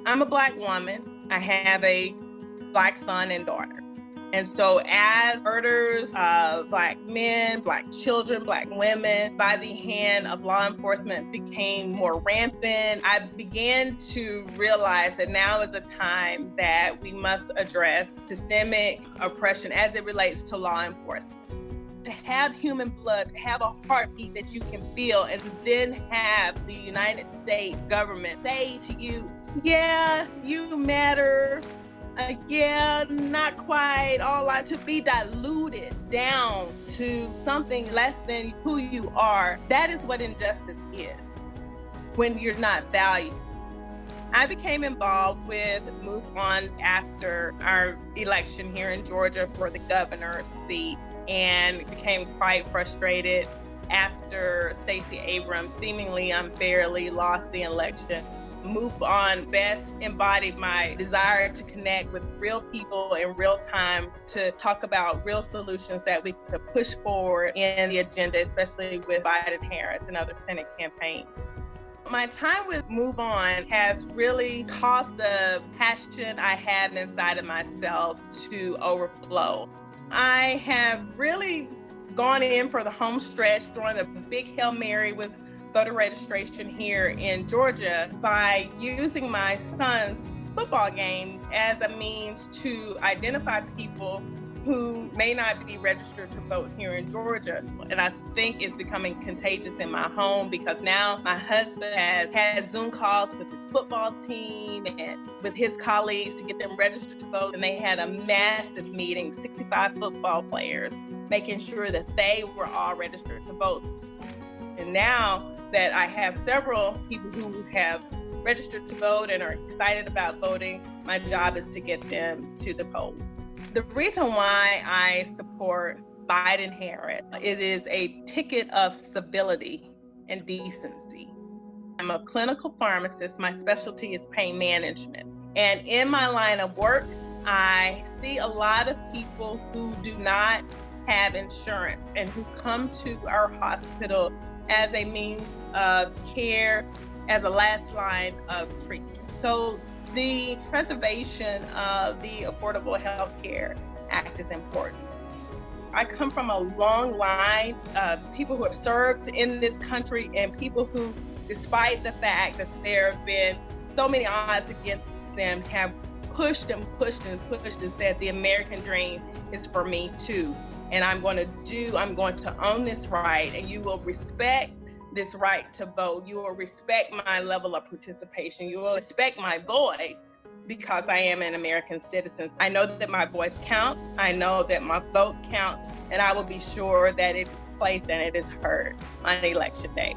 I'm a Black woman. I have a Black son and daughter. And so as murders of Black men, Black children, Black women by the hand of law enforcement became more rampant, I began to realize that now is a time that we must address systemic oppression as it relates to law enforcement. To have human blood, to have a heartbeat that you can feel, and then have the United States government say to you, yeah, you matter. Yeah, not quite all that, to be diluted down to something less than who you are. That is what injustice is, when you're not valued. I became involved with MoveOn after our election here in Georgia for the governor's seat, and became quite frustrated after Stacey Abrams seemingly unfairly lost the election. MoveOn best embodied my desire to connect with real people in real time, to talk about real solutions that we could push forward in the agenda, especially with Biden-Harris and other Senate campaigns. My time with MoveOn has really caused the passion I have inside of myself to overflow. I have really gone in for the home stretch, throwing a big Hail Mary with voter registration here in Georgia by using my son's football games as a means to identify people who may not be registered to vote here in Georgia. And I think it's becoming contagious in my home, because now my husband has had Zoom calls with his football team and with his colleagues to get them registered to vote. And they had a massive meeting, 65 football players, making sure that they were all registered to vote. And now that I have several people who have registered to vote and are excited about voting, my job is to get them to the polls. The reason why I support Biden-Harris, it is a ticket of civility and decency. I'm a clinical pharmacist. My specialty is pain management. And in my line of work, I see a lot of people who do not have insurance and who come to our hospital as a means of care, as a last line of treatment. So the preservation of the Affordable Health Care Act is important. I come from a long line of people who have served in this country, and people who, despite the fact that there have been so many odds against them, have pushed and pushed and pushed and said the American dream is for me too. And I'm going to own this right, and you will respect this right to vote. You will respect my level of participation. You will respect my voice, because I am an American citizen. I know that my voice counts. I know that my vote counts, and I will be sure that it is placed and it is heard on election day.